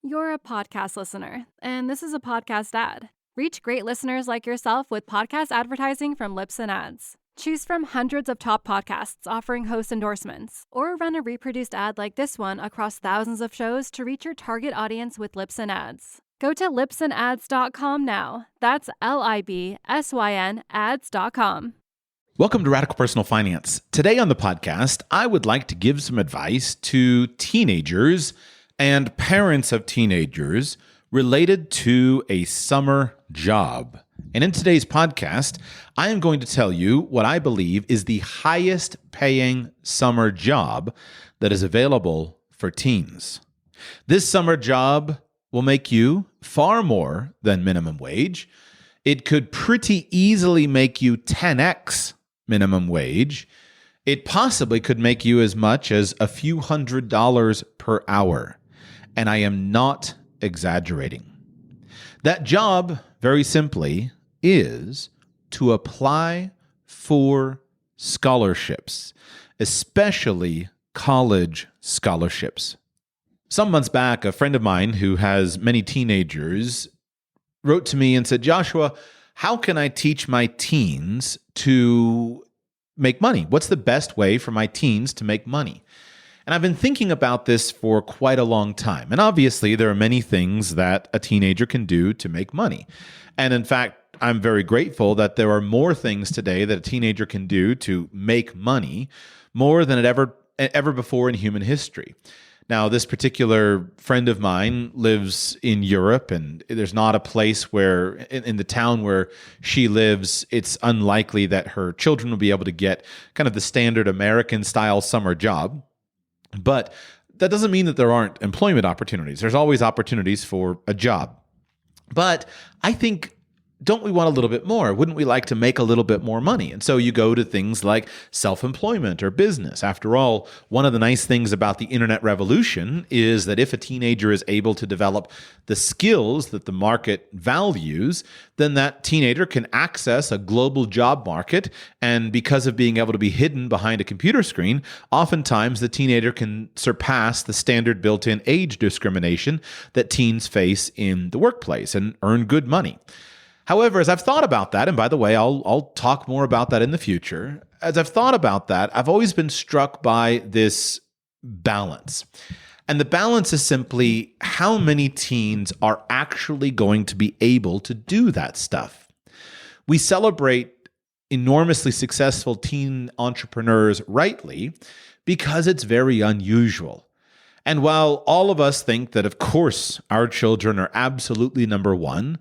You're a podcast listener, and this is a podcast ad. Reach great listeners like yourself with podcast advertising from Libsyn Ads. Choose from hundreds of top podcasts offering host endorsements, or run a reproduced ad like this one across thousands of shows to reach your target audience with Libsyn Ads. Go to libsynads.com now. That's LIBSYN ads.com. Welcome to Radical Personal Finance. Today on the podcast, I would like to give some advice to teenagers and parents of teenagers related to a summer job. And in today's podcast, I am going to tell you what I believe is the highest paying summer job that is available for teens. This summer job will make you far more than minimum wage. It could pretty easily make you 10x minimum wage. It possibly could make you as much as a few $100s per hour. And I am not exaggerating. That job, very simply, is to apply for scholarships, especially college scholarships. Some months back, a friend of mine who has many teenagers wrote to me and said, Joshua, how can I teach my teens to make money? What's the best way for my teens to make money? And I've been thinking about this for quite a long time. And obviously, there are many things that a teenager can do to make money. And in fact, I'm very grateful that there are more things today that a teenager can do to make money, more than ever before in human history. Now, this particular friend of mine lives in Europe, and there's not a place where, in the town where she lives, it's unlikely that her children will be able to get kind of the standard American-style summer job. But that doesn't mean that there aren't employment opportunities. There's always opportunities for a job. But I think, don't we want a little bit more? Wouldn't we like to make a little bit more money? And so you go to things like self-employment or business. After all, one of the nice things about the internet revolution is that if a teenager is able to develop the skills that the market values, then that teenager can access a global job market. And because of being able to be hidden behind a computer screen, oftentimes the teenager can surpass the standard built-in age discrimination that teens face in the workplace and earn good money. However, as I've thought about that, and by the way, I'll talk more about that in the future. As I've thought about that, I've always been struck by this balance. And the balance is simply how many teens are actually going to be able to do that stuff. We celebrate enormously successful teen entrepreneurs rightly because it's very unusual. And while all of us think that, of course, our children are absolutely number one,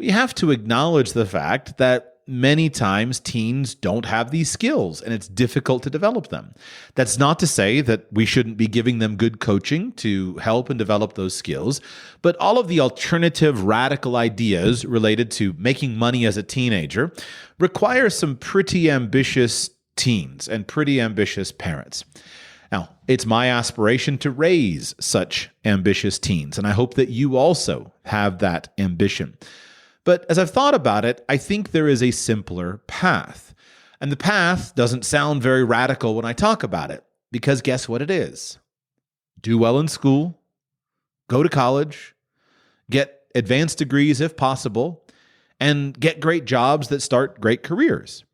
we have to acknowledge the fact that many times teens don't have these skills and it's difficult to develop them. That's not to say that we shouldn't be giving them good coaching to help and develop those skills, but all of the alternative radical ideas related to making money as a teenager require some pretty ambitious teens and pretty ambitious parents. Now, it's my aspiration to raise such ambitious teens, and I hope that you also have that ambition. But as I've thought about it, I think there is a simpler path. And the path doesn't sound very radical when I talk about it, because guess what it is? Do well in school, go to college, get advanced degrees if possible, and get great jobs that start great careers.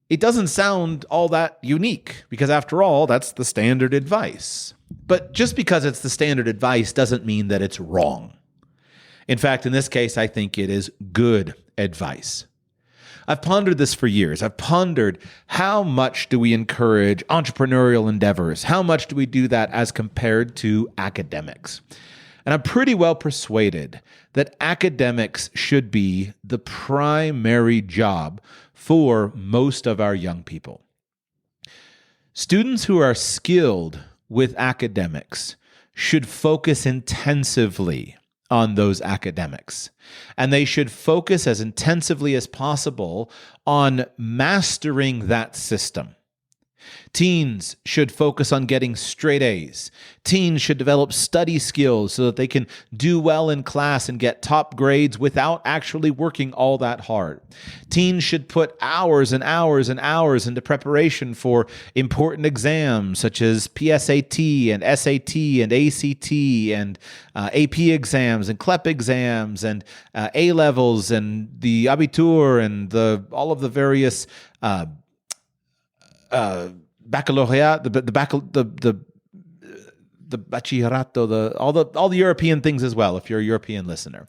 It doesn't sound all that unique, because after all, that's the standard advice. But just because it's the standard advice doesn't mean that it's wrong. In fact, in this case, I think it is good advice. I've pondered this for years. I've pondered how much do we encourage entrepreneurial endeavors? How much do we do that as compared to academics? And I'm pretty well persuaded that academics should be the primary job for most of our young people. Students who are skilled with academics should focus intensively on those academics. And they should focus as intensively as possible on mastering that system. Teens should focus on getting straight A's. Teens should develop study skills so that they can do well in class and get top grades without actually working all that hard. Teens should put hours and hours and hours into preparation for important exams such as PSAT and SAT and ACT and AP exams and CLEP exams and A-levels and the Abitur and all of the various baccalaureate, the bachillerato, all the European things as well. If you're a European listener,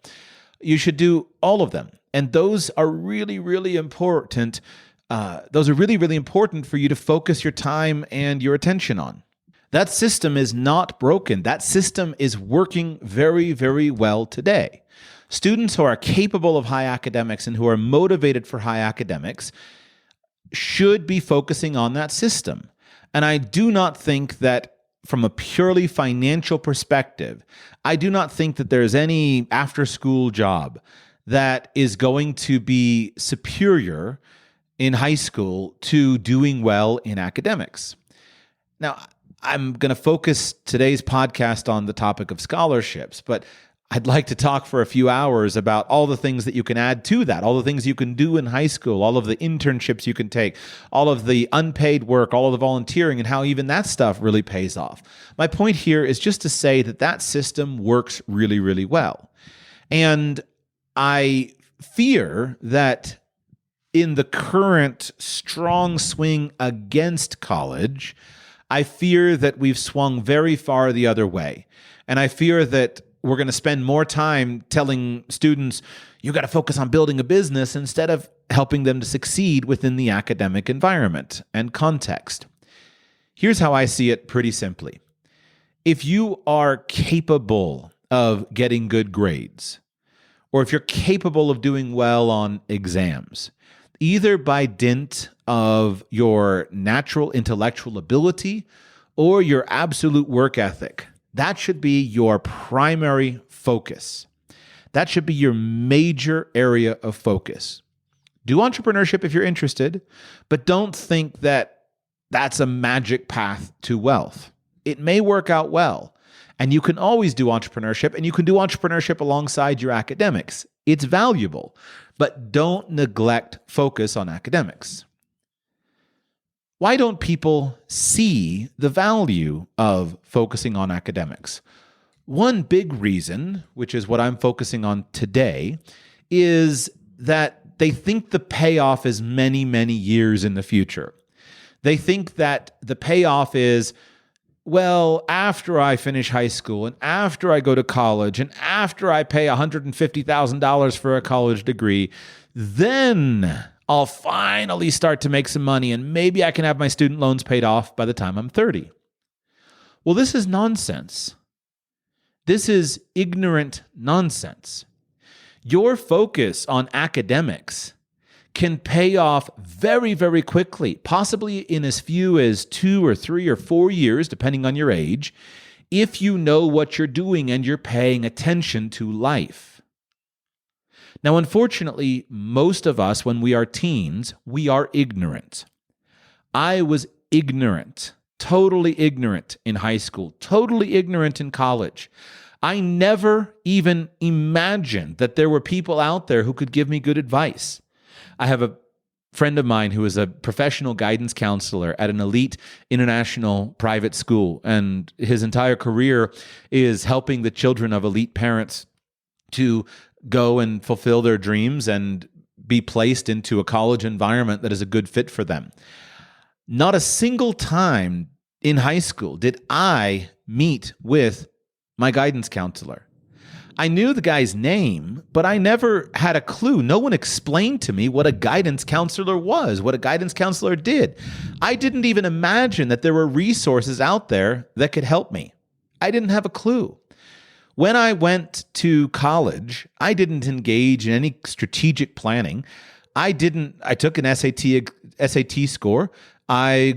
you should do all of them, and those are really, really important. Those are really, really important for you to focus your time and your attention on. That system is not broken. That system is working very, very well today. Students who are capable of high academics and who are motivated for high academics should be focusing on that system. And I do not think that from a purely financial perspective, I do not think that there's any after-school job that is going to be superior in high school to doing well in academics. Now, I'm going to focus today's podcast on the topic of scholarships, but I'd like to talk for a few hours about all the things that you can add to that, all the things you can do in high school, all of the internships you can take, all of the unpaid work, all of the volunteering, and how even that stuff really pays off. My point here is just to say that that system works really, really well. And I fear that in the current strong swing against college, I fear that we've swung very far the other way. And I fear that we're going to spend more time telling students, you got to focus on building a business instead of helping them to succeed within the academic environment and context. Here's how I see it pretty simply. If you are capable of getting good grades, or if you're capable of doing well on exams, either by dint of your natural intellectual ability or your absolute work ethic, that should be your primary focus. That should be your major area of focus. Do entrepreneurship if you're interested, but don't think that that's a magic path to wealth. It may work out well, and you can always do entrepreneurship, and you can do entrepreneurship alongside your academics. It's valuable, but don't neglect focus on academics. Why don't people see the value of focusing on academics? One big reason, which is what I'm focusing on today, is that they think the payoff is many, many years in the future. They think that the payoff is, well, after I finish high school and after I go to college and after I pay $150,000 for a college degree, then I'll finally start to make some money and maybe I can have my student loans paid off by the time I'm 30. Well, this is nonsense. This is ignorant nonsense. Your focus on academics can pay off very, very quickly, possibly in as few as 2 or 3 or 4 years, depending on your age, if you know what you're doing and you're paying attention to life. Now, unfortunately, most of us, when we are teens, we are ignorant. I was ignorant, totally ignorant in high school, totally ignorant in college. I never even imagined that there were people out there who could give me good advice. I have a friend of mine who is a professional guidance counselor at an elite international private school, and his entire career is helping the children of elite parents to go and fulfill their dreams and be placed into a college environment that is a good fit for them. Not a single time in high school did I meet with my guidance counselor. I knew the guy's name, but I never had a clue. No one explained to me what a guidance counselor was, what a guidance counselor did. I didn't even imagine that there were resources out there that could help me. I didn't have a clue. When I went to college, I didn't engage in any strategic planning. I took an SAT score. I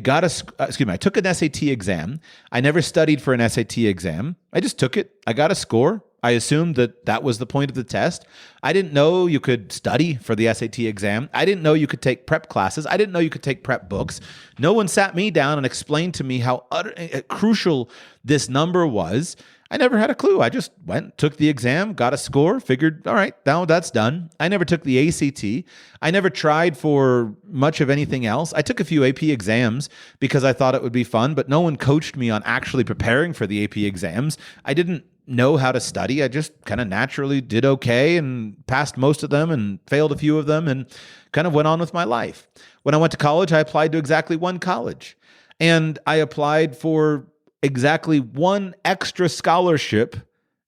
took an SAT exam. I never studied for an SAT exam. I just took it. I got a score. I assumed that that was the point of the test. I didn't know you could study for the SAT exam. I didn't know you could take prep classes. I didn't know you could take prep books. No one sat me down and explained to me how crucial this number was. I never had a clue. I just went, took the exam, got a score, figured, all right, now that's done. I never took the ACT. I never tried for much of anything else. I took a few AP exams because I thought it would be fun, but no one coached me on actually preparing for the AP exams. I didn't know how to study. I just kind of naturally did okay and passed most of them and failed a few of them and kind of went on with my life. When I went to college, I applied to exactly one college. And I applied for exactly one extra scholarship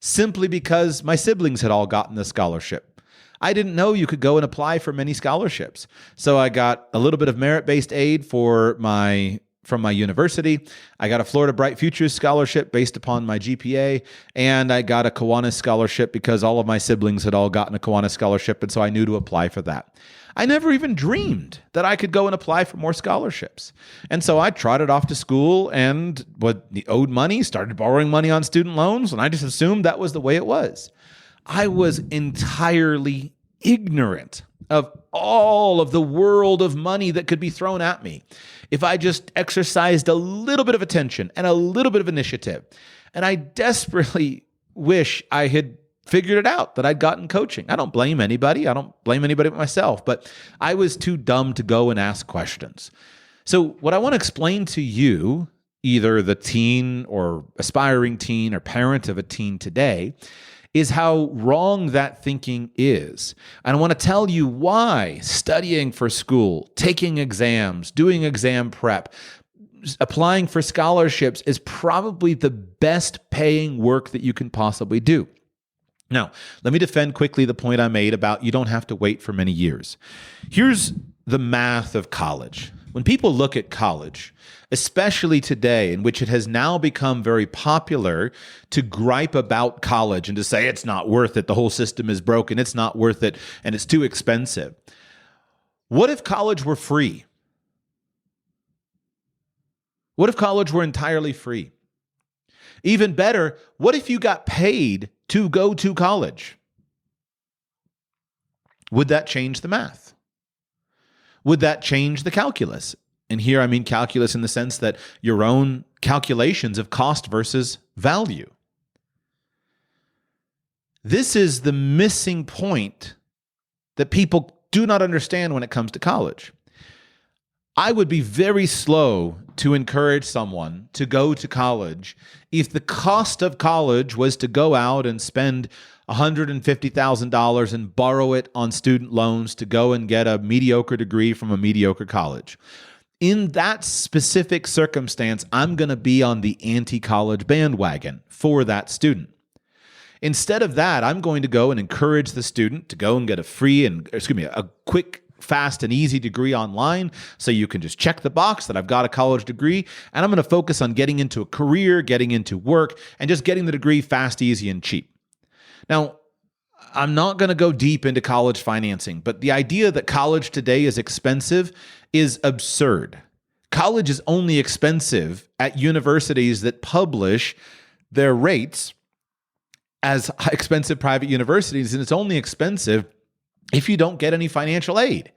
simply because my siblings had all gotten the scholarship. I didn't know you could go and apply for many scholarships. So I got a little bit of merit-based aid from my university. I got a Florida Bright Futures scholarship based upon my GPA, and I got a Kiwanis scholarship because all of my siblings had all gotten a Kiwanis scholarship, and so I knew to apply for that. I never even dreamed that I could go and apply for more scholarships. And so I trotted off to school and owed money, started borrowing money on student loans, and I just assumed that was the way it was. I was entirely ignorant of all of the world of money that could be thrown at me if I just exercised a little bit of attention and a little bit of initiative. And I desperately wish I had figured it out, that I'd gotten coaching. I don't blame anybody. I don't blame anybody but myself, but I was too dumb to go and ask questions. So what I want to explain to you, either the teen or aspiring teen or parent of a teen today, is how wrong that thinking is. And I want to tell you why studying for school, taking exams, doing exam prep, applying for scholarships is probably the best paying work that you can possibly do. Now, let me defend quickly the point I made about you don't have to wait for many years. Here's the math of college. When people look at college, especially today, in which it has now become very popular to gripe about college and to say it's not worth it, the whole system is broken, it's not worth it, and it's too expensive. What if college were free? What if college were entirely free? Even better, what if you got paid to go to college? Would that change the math? Would that change the calculus? And here I mean calculus in the sense that your own calculations of cost versus value. This is the missing point that people do not understand when it comes to college. I would be very slow to encourage someone to go to college if the cost of college was to go out and spend $150,000 and borrow it on student loans to go and get a mediocre degree from a mediocre college. In that specific circumstance, I'm going to be on the anti-college bandwagon for that student. Instead of that, I'm going to go and encourage the student to go and get a quick, fast, and easy degree online so you can just check the box that I've got a college degree, and I'm going to focus on getting into a career, getting into work, and just getting the degree fast, easy, and cheap. Now, I'm not going to go deep into college financing, but the idea that college today is expensive is absurd. College is only expensive at universities that publish their rates as expensive private universities, and it's only expensive if you don't get any financial aid.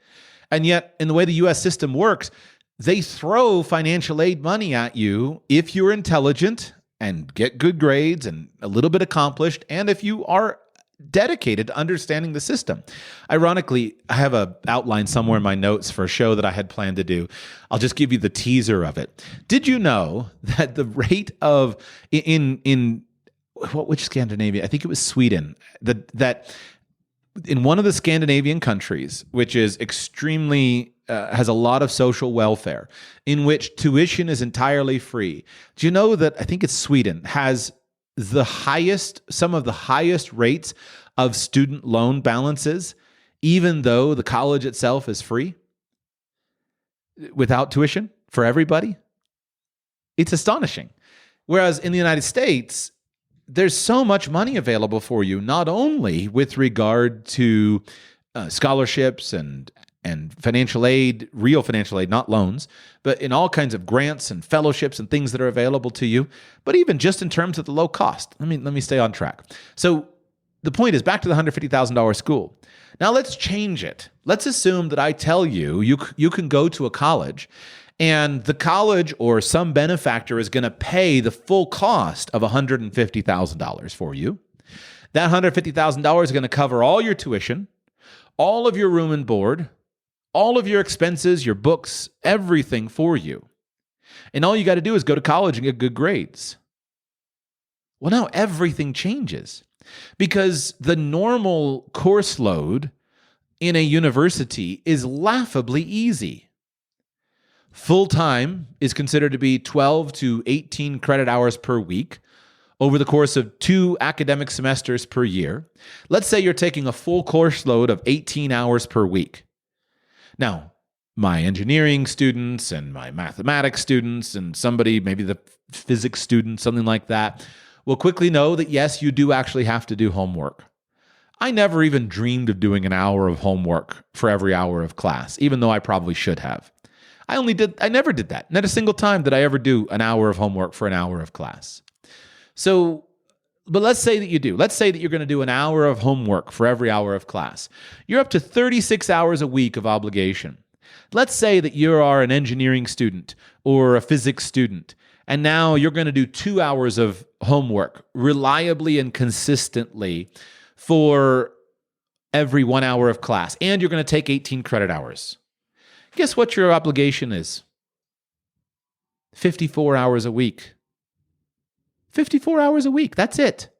And yet, in the way the U.S. system works, they throw financial aid money at you if you're intelligent and get good grades and a little bit accomplished, and if you are dedicated to understanding the system. Ironically, I have an outline somewhere in my notes for a show that I had planned to do. I'll just give you the teaser of it. Did you know that the rate of which Scandinavia? I think it was Sweden. That in one of the Scandinavian countries, which is extremely has a lot of social welfare, in which tuition is entirely free. Do you know that I think it's Sweden has some of the highest rates of student loan balances, even though the college itself is free without tuition for everybody? It's astonishing. Whereas in the United States, there's so much money available for you, not only with regard to scholarships and and financial aid, real financial aid, not loans, but in all kinds of grants and fellowships and things that are available to you, but even just in terms of the low cost. Let me stay on track. So the point is, back to the $150,000 school. Now let's change it. Let's assume that I tell you, you can go to a college, and the college or some benefactor is going to pay the full cost of $150,000 for you. That $150,000 is going to cover all your tuition, all of your room and board, all of your expenses, your books, everything for you. And all you got to do is go to college and get good grades. Well, now everything changes, because the normal course load in a university is laughably easy. Full-time is considered to be 12 to 18 credit hours per week over the course of 2 academic semesters per year. Let's say you're taking a full course load of 18 hours per week. Now, my engineering students and my mathematics students and somebody, maybe the physics student, something like that, will quickly know that, yes, you do actually have to do homework. I never even dreamed of doing an hour of homework for every hour of class, even though I probably should have. I never did that. Not a single time did I ever do an hour of homework for an hour of class. So, but let's say that you do. Let's say that you're going to do an hour of homework for every hour of class. You're up to 36 hours a week of obligation. Let's say that you are an engineering student or a physics student, and now you're going to do 2 hours of homework reliably and consistently for every 1 hour of class, and you're going to take 18 credit hours. Guess what your obligation is? 54 hours a week. 54 hours a week, that's it.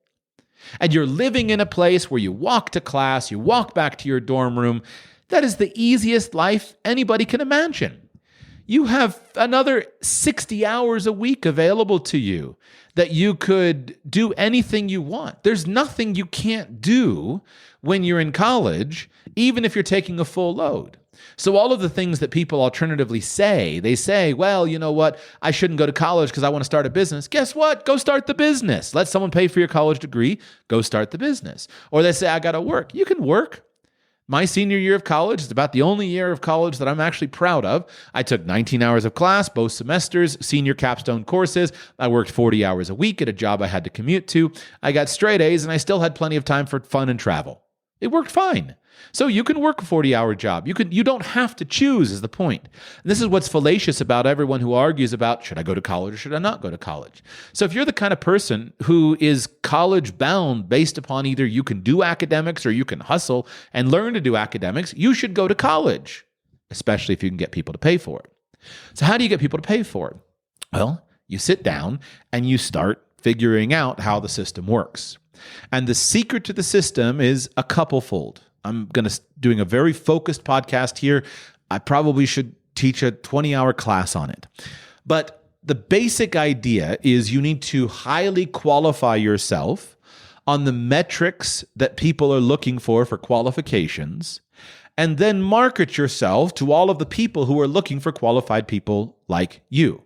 And you're living in a place where you walk to class, you walk back to your dorm room. That is the easiest life anybody can imagine. You have another 60 hours a week available to you that you could do anything you want. There's nothing you can't do when you're in college, even if you're taking a full load. So all of the things that people alternatively say, they say, well, you know what? I shouldn't go to college because I want to start a business. Guess what? Go start the business. Let someone pay for your college degree. Go start the business. Or they say, I got to work. You can work. My senior year of college is about the only year of college that I'm actually proud of. I took 19 hours of class, both semesters, senior capstone courses. I worked 40 hours a week at a job I had to commute to. I got straight A's, and I still had plenty of time for fun and travel. It worked fine. So you can work a 40-hour job. You don't have to choose, is the point. And this is what's fallacious about everyone who argues about, should I go to college or should I not go to college? So if you're the kind of person who is college bound based upon either you can do academics or you can hustle and learn to do academics, you should go to college, especially if you can get people to pay for it. So how do you get people to pay for it? Well, you sit down and you start figuring out how the system works. And the secret to the system is a couple-fold. I'm doing a very focused podcast here. I probably should teach a 20-hour class on it. But the basic idea is you need to highly qualify yourself on the metrics that people are looking for qualifications, and then market yourself to all of the people who are looking for qualified people like you.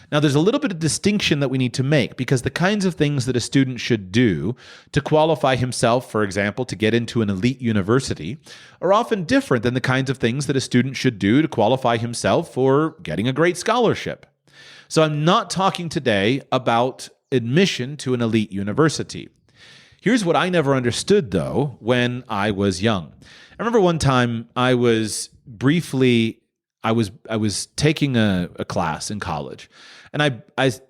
Now, there's a little bit of distinction that we need to make, because the kinds of things that a student should do to qualify himself, for example, to get into an elite university, are often different than the kinds of things that a student should do to qualify himself for getting a great scholarship. So I'm not talking today about admission to an elite university. Here's what I never understood, though, when I was young. I remember one time I was taking a class in college, and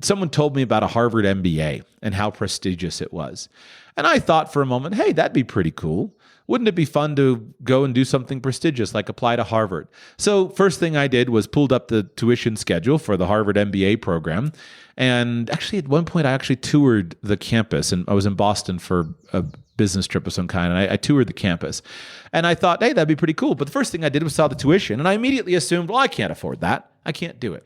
someone told me about a Harvard MBA and how prestigious it was. And I thought for a moment, hey, that'd be pretty cool. Wouldn't it be fun to go and do something prestigious, like apply to Harvard? So first thing I did was pulled up the tuition schedule for the Harvard MBA program. And actually, at one point, I actually toured the campus, and I was in Boston for a business trip of some kind, and I toured the campus. And I thought, hey, that'd be pretty cool. But the first thing I did was saw the tuition, and I immediately assumed, well, I can't afford that. I can't do it.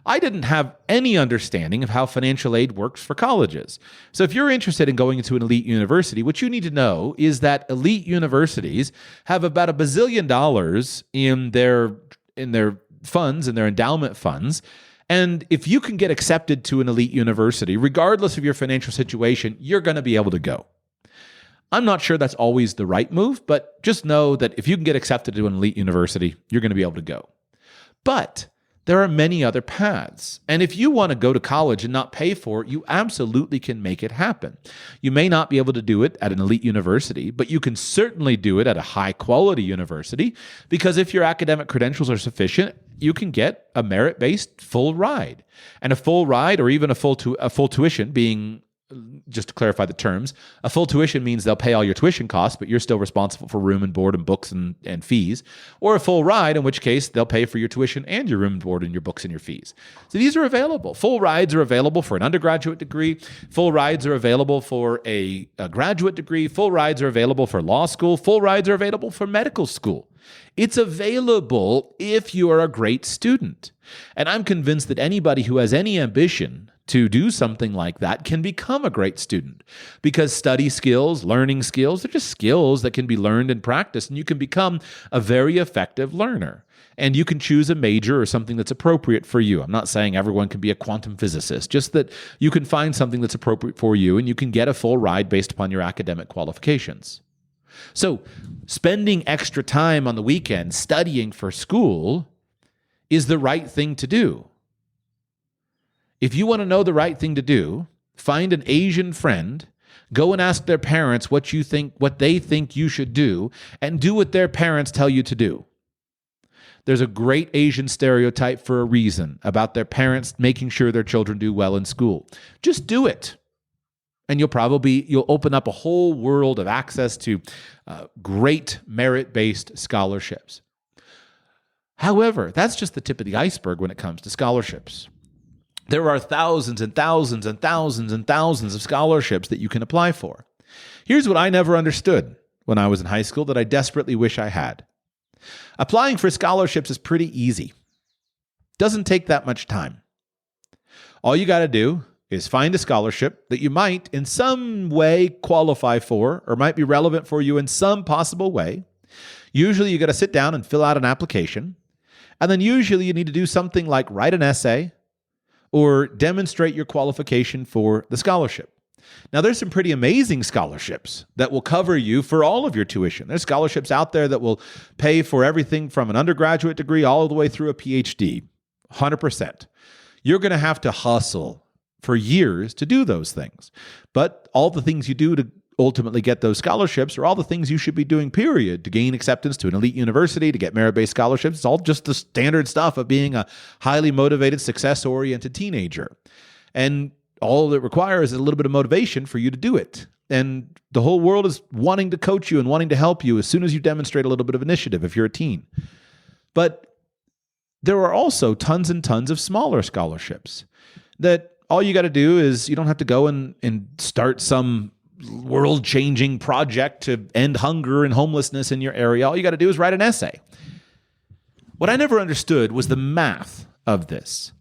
I didn't have any understanding of how financial aid works for colleges. So if you're interested in going into an elite university, what you need to know is that elite universities have about $1 bazillion in their funds, in their endowment funds. And if you can get accepted to an elite university, regardless of your financial situation, you're going to be able to go. I'm not sure that's always the right move, but just know that if you can get accepted to an elite university, you're going to be able to go. But there are many other paths. And if you want to go to college and not pay for it, you absolutely can make it happen. You may not be able to do it at an elite university, but you can certainly do it at a high-quality university, because if your academic credentials are sufficient, you can get a merit-based full ride. And a full ride, or even a full tuition, being, just to clarify the terms, a full tuition means they'll pay all your tuition costs, but you're still responsible for room and board and books and fees. Or a full ride, in which case they'll pay for your tuition and your room and board and your books and your fees. So these are available. Full rides are available for an undergraduate degree. Full rides are available for a graduate degree. Full rides are available for law school. Full rides are available for medical school. It's available if you are a great student. And I'm convinced that anybody who has any ambition to do something like that can become a great student, because study skills, learning skills, they're just skills that can be learned and practiced, and you can become a very effective learner. And you can choose a major or something that's appropriate for you. I'm not saying everyone can be a quantum physicist, just that you can find something that's appropriate for you, and you can get a full ride based upon your academic qualifications. So spending extra time on the weekend studying for school is the right thing to do. If you want to know the right thing to do, find an Asian friend, go and ask their parents what they think you should do, and do what their parents tell you to do. There's a great Asian stereotype for a reason about their parents making sure their children do well in school. Just do it. And you'll open up a whole world of access to great merit-based scholarships. However, that's just the tip of the iceberg when it comes to scholarships. There are thousands and thousands and thousands and thousands of scholarships that you can apply for. Here's what I never understood when I was in high school that I desperately wish I had. Applying for scholarships is pretty easy. Doesn't take that much time. All you got to do is find a scholarship that you might in some way qualify for, or might be relevant for you in some possible way. Usually you got to sit down and fill out an application. And then usually you need to do something like write an essay or demonstrate your qualification for the scholarship. Now, there's some pretty amazing scholarships that will cover you for all of your tuition. There's scholarships out there that will pay for everything from an undergraduate degree all the way through a PhD, 100%. You're going to have to hustle for years to do those things. But all the things you do to ultimately get those scholarships are all the things you should be doing, period, to gain acceptance to an elite university, to get merit-based scholarships. It's all just the standard stuff of being a highly motivated, success-oriented teenager. And all it requires is a little bit of motivation for you to do it. And the whole world is wanting to coach you and wanting to help you as soon as you demonstrate a little bit of initiative if you're a teen. But there are also tons and tons of smaller scholarships that all you got to do is you don't have to go and start some world-changing project to end hunger and homelessness in your area. All you got to do is write an essay. What I never understood was the math of this.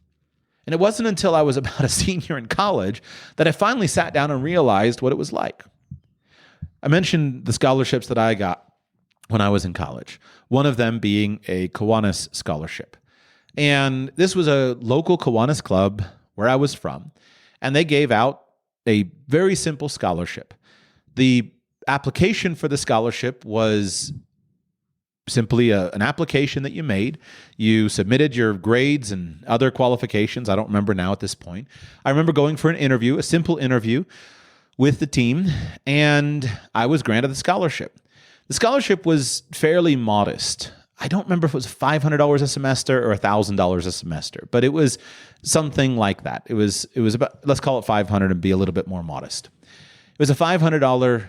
And it wasn't until I was about a senior in college that I finally sat down and realized what it was like. I mentioned the scholarships that I got when I was in college, one of them being a Kiwanis scholarship. And this was a local Kiwanis club where I was from, and they gave out a very simple scholarship. The application for the scholarship was simply an application that you made. You submitted your grades and other qualifications. I don't remember now at this point. I remember going for an interview, a simple interview with the team, and I was granted the scholarship. The scholarship was fairly modest. I don't remember if it was $500 a semester or $1,000 a semester, but it was something like that. It was about, let's call it $500 and be a little bit more modest. It was a $500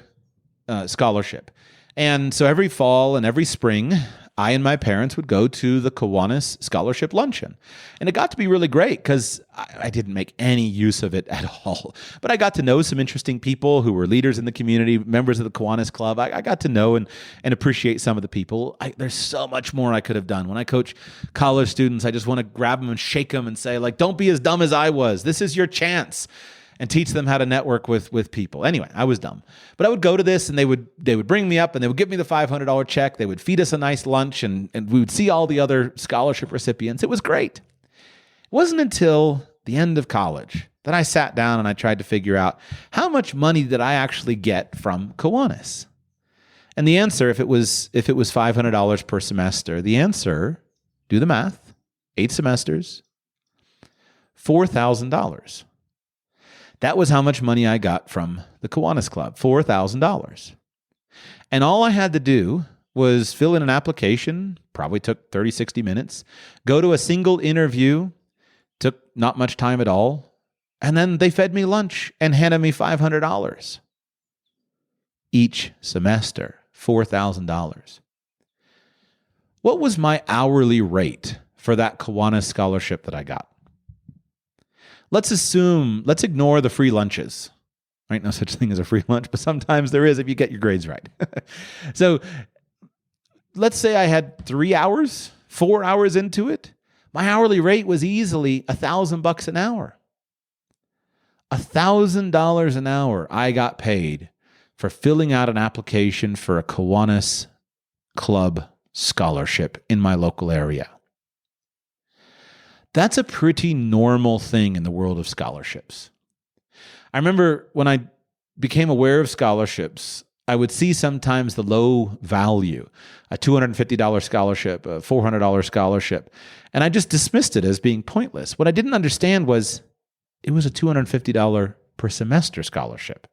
scholarship. And so every fall and every spring, I and my parents would go to the Kiwanis Scholarship Luncheon. And it got to be really great because I didn't make any use of it at all. But I got to know some interesting people who were leaders in the community, members of the Kiwanis Club. I got to know and appreciate some of the people. There's so much more I could have done. When I coach college students, I just want to grab them and shake them and say, like, don't be as dumb as I was. This is your chance. And teach them how to network with people. Anyway, I was dumb. But I would go to this, and they would bring me up, and they would give me the $500 check. They would feed us a nice lunch, and we would see all the other scholarship recipients. It was great. It wasn't until the end of college Then I sat down and I tried to figure out how much money did I actually get from Kiwanis? And the answer, if it was $500 per semester, the answer, do the math, 8 semesters, $4,000. That was how much money I got from the Kiwanis Club, $4,000. And all I had to do was fill in an application, probably took 30, 60 minutes, go to a single interview, took not much time at all, and then they fed me lunch and handed me $500 each semester, $4,000. What was my hourly rate for that Kiwanis scholarship that I got? Let's ignore the free lunches. Right? No such thing as a free lunch, but sometimes there is if you get your grades right. So let's say I had 3 hours, 4 hours into it. My hourly rate was easily $1,000 an hour. $1,000 an hour I got paid for filling out an application for a Kiwanis Club scholarship in my local area. That's a pretty normal thing in the world of scholarships. I remember when I became aware of scholarships, I would see sometimes the low value, a $250 scholarship, a $400 scholarship, and I just dismissed it as being pointless. What I didn't understand was it was a $250 per semester scholarship.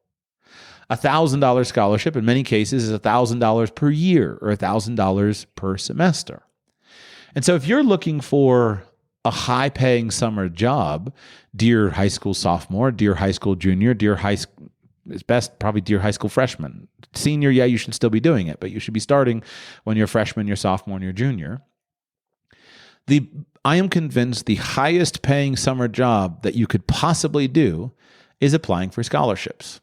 A $1,000 scholarship in many cases is $1,000 per year or $1,000 per semester. And so if you're looking for a high-paying summer job, dear high school sophomore, dear high school junior, dear high school, it's best probably dear high school freshman. Senior, yeah, you should still be doing it, but you should be starting when you're freshman, you're sophomore, and you're junior. I am convinced the highest paying summer job that you could possibly do is applying for scholarships.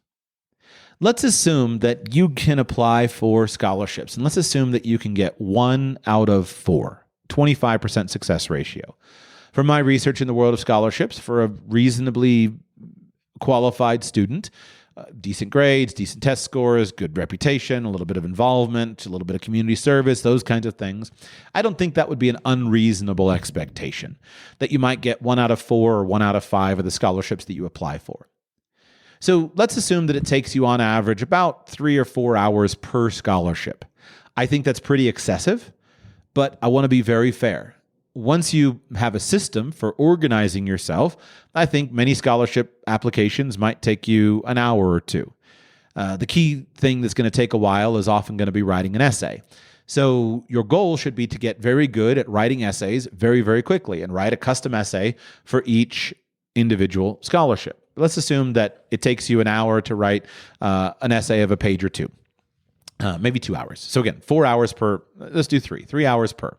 Let's assume that you can apply for scholarships, and let's assume that you can get 1 out of 4, 25% success ratio. From my research in the world of scholarships, for a reasonably qualified student, decent grades, decent test scores, good reputation, a little bit of involvement, a little bit of community service, those kinds of things, I don't think that would be an unreasonable expectation, that you might get 1 out of 4 or 1 out of 5 of the scholarships that you apply for. So let's assume that it takes you on average about 3 or 4 hours per scholarship. I think that's pretty excessive, but I want to be very fair. Once you have a system for organizing yourself, I think many scholarship applications might take you an hour or two. The key thing that's going to take a while is often going to be writing an essay. So your goal should be to get very good at writing essays very, very quickly and write a custom essay for each individual scholarship. Let's assume that it takes you an hour to write an essay of a page or two, maybe 2 hours. So again, 4 hours per, let's do 3 hours per.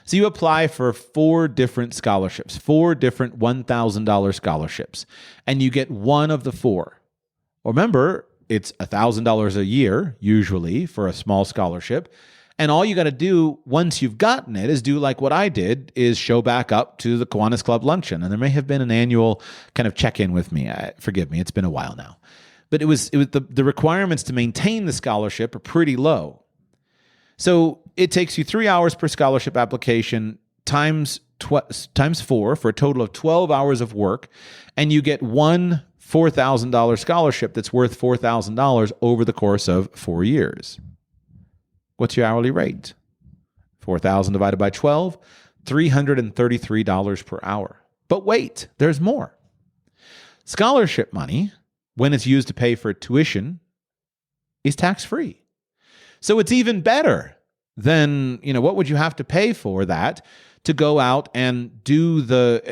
So you apply for 4 different scholarships, 4 different $1,000 scholarships, and you get 1 of the 4. Remember, it's $1,000 a year, usually, for a small scholarship. And all you got to do once you've gotten it is do like what I did, is show back up to the Kiwanis Club luncheon. And there may have been an annual kind of check-in with me. Forgive me, it's been a while now. But it was the requirements to maintain the scholarship are pretty low. So it takes you 3 hours per scholarship application times 4 for a total of 12 hours of work, and you get one $4,000 scholarship that's worth $4,000 over the course of 4 years. What's your hourly rate? 4,000 divided by 12, $333 per hour. But wait, there's more. Scholarship money, when it's used to pay for tuition, is tax-free. So it's even better than, what would you have to pay for that to go out and do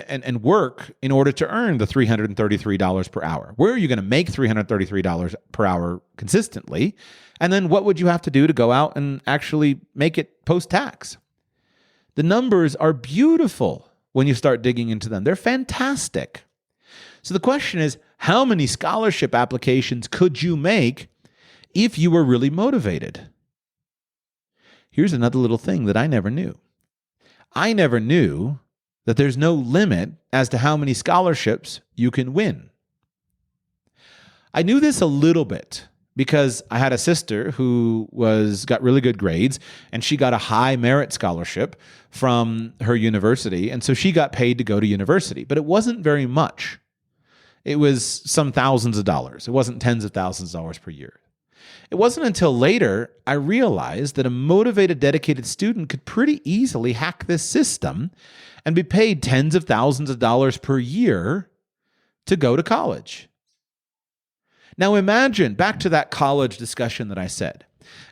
and work in order to earn the $333 per hour? Where are you going to make $333 per hour consistently? And then what would you have to do to go out and actually make it post-tax? The numbers are beautiful when you start digging into them. They're fantastic. So the question is, how many scholarship applications could you make if you were really motivated? Here's another little thing that I never knew. I never knew that there's no limit as to how many scholarships you can win. I knew this a little bit because I had a sister who got really good grades, and she got a high merit scholarship from her university, and so she got paid to go to university, but it wasn't very much. It was some thousands of dollars. It wasn't tens of thousands of dollars per year. It wasn't until later I realized that a motivated, dedicated student could pretty easily hack this system and be paid tens of thousands of dollars per year to go to college. Now imagine, back to that college discussion that I said,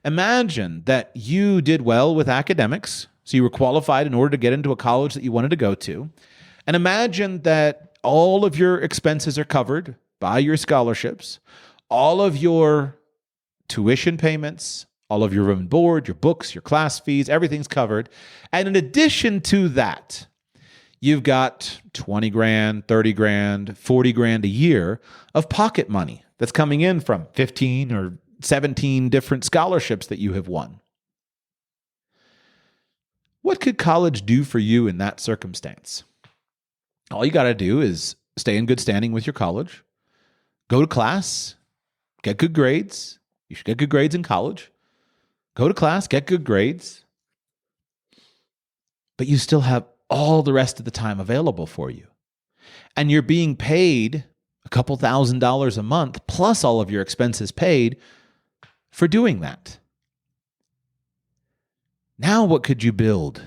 imagine that you did well with academics, so you were qualified in order to get into a college that you wanted to go to, and imagine that all of your expenses are covered by your scholarships, all of your tuition payments, all of your room and board, your books, your class fees, everything's covered. And in addition to that, you've got 20 grand, 30 grand, 40 grand a year of pocket money that's coming in from 15 or 17 different scholarships that you have won. What could college do for you in that circumstance? All you got to do is stay in good standing with your college, go to class, get good grades. You should get good grades in college. Go to class, get good grades. But you still have all the rest of the time available for you. And you're being paid a couple $1,000s a month, plus all of your expenses paid for doing that. Now what could you build?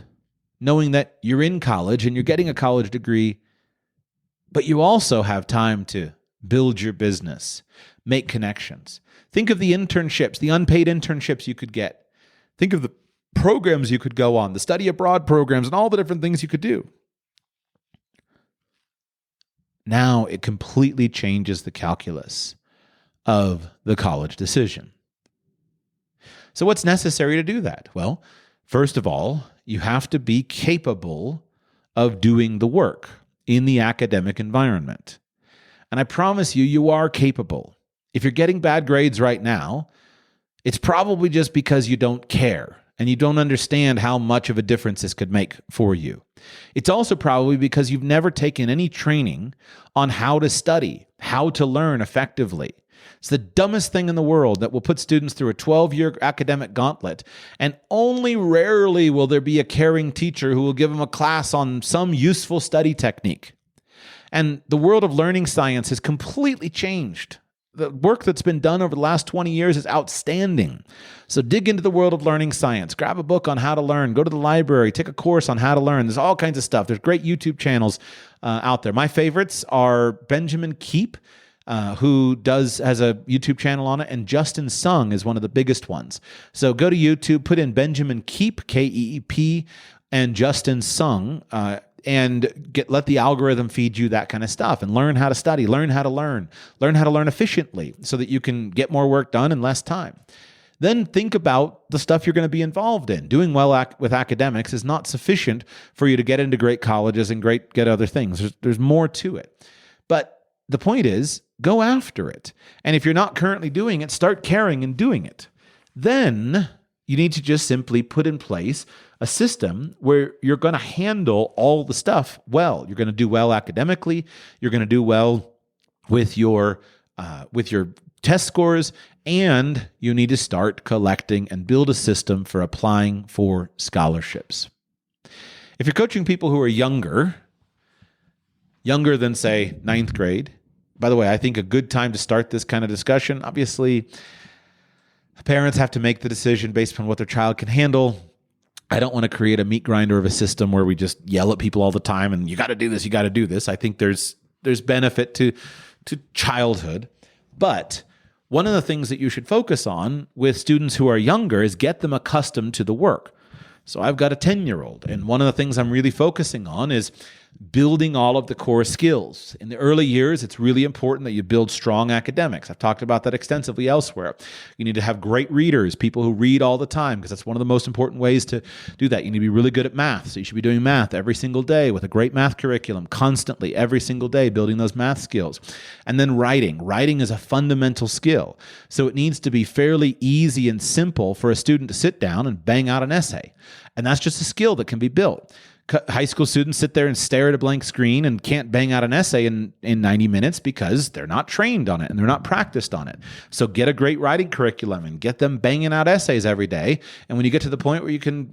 Knowing that you're in college and you're getting a college degree, but you also have time to build your business, make connections. Think of the internships, the unpaid internships you could get. Think of the programs you could go on, the study abroad programs, and all the different things you could do. Now it completely changes the calculus of the college decision. So what's necessary to do that? Well, first of all, you have to be capable of doing the work in the academic environment. And I promise you, you are capable. If you're getting bad grades right now, it's probably just because you don't care and you don't understand how much of a difference this could make for you. It's also probably because you've never taken any training on how to study, how to learn effectively. It's the dumbest thing in the world that will put students through a 12-year academic gauntlet, and only rarely will there be a caring teacher who will give them a class on some useful study technique. And the world of learning science has completely changed. The work that's been done over the last 20 years is outstanding. So dig into the world of learning science. Grab a book on how to learn. Go to the library. Take a course on how to learn. There's all kinds of stuff. There's great YouTube channels out there. My favorites are Benjamin Keep, who has a YouTube channel on it, and Justin Sung is one of the biggest ones. So go to YouTube, put in Benjamin Keep, Keep, and Justin Sung, and let the algorithm feed you that kind of stuff, and learn how to study, learn how to learn efficiently so that you can get more work done in less time. Then think about the stuff you're going to be involved in. Doing well with academics is not sufficient for you to get into great colleges and get other things. There's more to it. But the point is, go after it. And if you're not currently doing it, start caring and doing it. Then you need to just simply put in place a system where you're going to handle all the stuff well. You're going to do well academically. You're going to do well with your test scores, and you need to start collecting and build a system for applying for scholarships. If you're coaching people who are younger than, say, 9th grade, by the way, I think a good time to start this kind of discussion, obviously, parents have to make the decision based on what their child can handle. I don't want to create a meat grinder of a system where we just yell at people all the time and you got to do this, you got to do this. I think there's benefit to childhood. But one of the things that you should focus on with students who are younger is get them accustomed to the work. So I've got a 10-year-old, and one of the things I'm really focusing on is building all of the core skills. In the early years, it's really important that you build strong academics. I've talked about that extensively elsewhere. You need to have great readers, people who read all the time, because that's one of the most important ways to do that. You need to be really good at math. So you should be doing math every single day with a great math curriculum, constantly, every single day, building those math skills. And then writing. Writing is a fundamental skill. So it needs to be fairly easy and simple for a student to sit down and bang out an essay. And that's just a skill that can be built. High school students sit there and stare at a blank screen and can't bang out an essay in 90 minutes because they're not trained on it and they're not practiced on it. So get a great writing curriculum and get them banging out essays every day. And when you get to the point where you can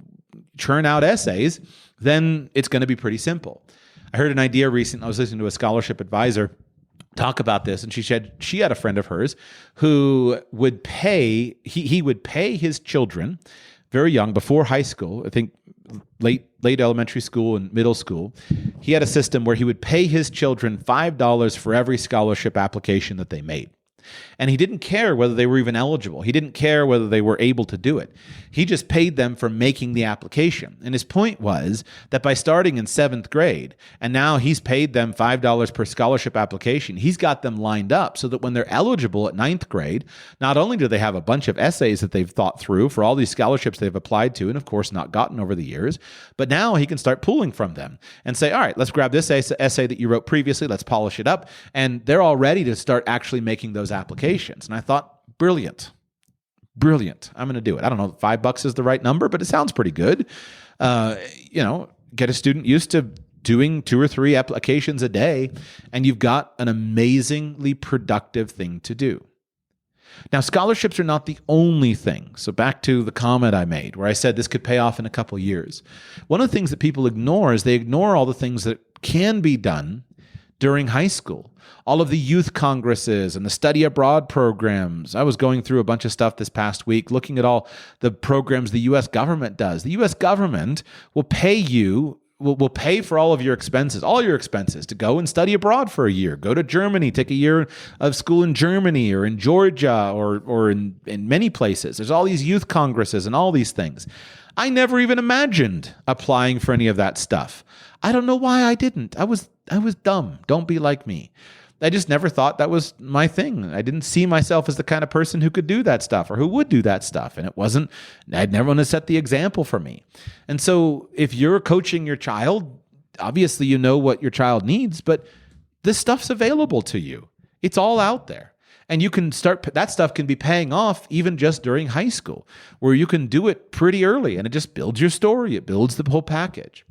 churn out essays, then it's going to be pretty simple. I heard an idea recently. I was listening to a scholarship advisor talk about this, and she said she had a friend of hers who would pay, he would pay his children very young, before high school, I think late elementary school and middle school. He had a system where he would pay his children $5 for every scholarship application that they made. And he didn't care whether they were even eligible. He didn't care whether they were able to do it. He just paid them for making the application. And his point was that by starting in 7th grade, and now he's paid them $5 per scholarship application, he's got them lined up so that when they're eligible at 9th grade, not only do they have a bunch of essays that they've thought through for all these scholarships they've applied to and, of course, not gotten over the years, but now he can start pulling from them and say, all right, let's grab this essay that you wrote previously, let's polish it up. And they're all ready to start actually making those applications. And I thought, brilliant. I'm going to do it. I don't know if $5 is the right number, but it sounds pretty good. Get a student used to doing 2 or 3 applications a day, and you've got an amazingly productive thing to do. Now, scholarships are not the only thing. So back to the comment I made where I said this could pay off in a couple years. One of the things that people ignore is they ignore all the things that can be done during high school. All of the youth congresses and the study abroad programs. I was going through a bunch of stuff this past week, looking at all the programs the U.S. government does. The U.S. government will pay you, will pay for all your expenses to go and study abroad for a year. Go to Germany, take a year of school in Germany or in Georgia or in many places. There's all these youth congresses and all these things. I never even imagined applying for any of that stuff. I don't know why I didn't. I was dumb. Don't be like me. I just never thought that was my thing. I didn't see myself as the kind of person who could do that stuff or who would do that stuff. And I'd never want to set the example for me. And so if you're coaching your child, obviously you know what your child needs, but this stuff's available to you. It's all out there. And you can that stuff can be paying off even just during high school, where you can do it pretty early and it just builds your story. It builds the whole package.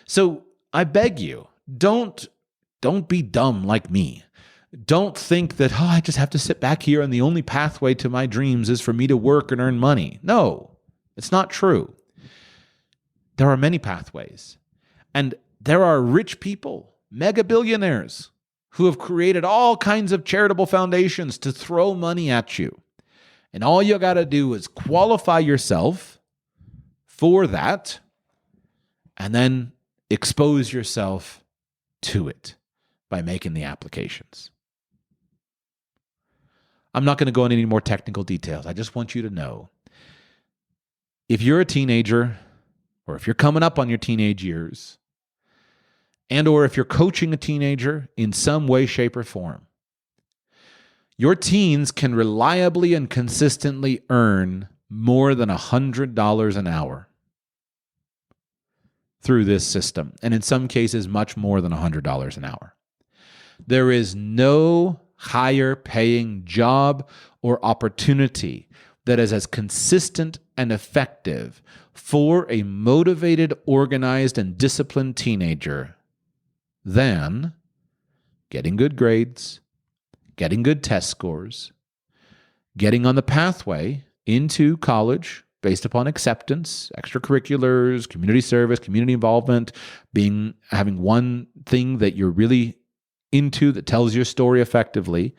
So I beg you, don't be dumb like me. Don't think that, I just have to sit back here and the only pathway to my dreams is for me to work and earn money. No, it's not true. There are many pathways. And there are rich people, mega billionaires, who have created all kinds of charitable foundations to throw money at you. And all you got to do is qualify yourself for that and then expose yourself to it by making the applications. I'm not going to go into any more technical details. I just want you to know, if you're a teenager or if you're coming up on your teenage years, and or if you're coaching a teenager in some way, shape, or form, your teens can reliably and consistently earn more than $100 an hour through this system, and in some cases, much more than $100 an hour. There is no higher paying job or opportunity that is as consistent and effective for a motivated, organized, and disciplined teenager than getting good grades, getting good test scores, getting on the pathway into college based upon acceptance, extracurriculars, community service, community involvement, having one thing that you're really into that tells your story effectively,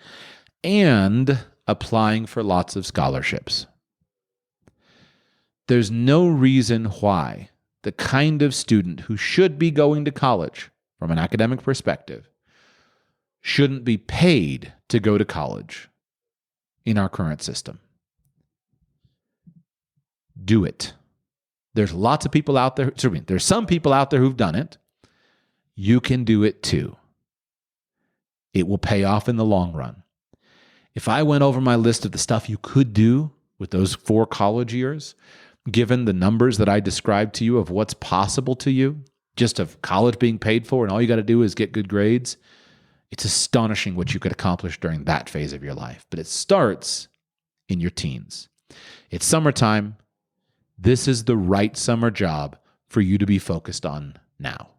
and applying for lots of scholarships. There's no reason why the kind of student who should be going to college from an academic perspective shouldn't be paid to go to college in our current system. Do it. There's lots of people out there. There's some people out there who've done it. You can do it too. It will pay off in the long run. If I went over my list of the stuff you could do with those 4 college years, given the numbers that I described to you of what's possible to you, just of college being paid for, and all you got to do is get good grades, it's astonishing what you could accomplish during that phase of your life. But it starts in your teens. It's summertime. This is the right summer job for you to be focused on now.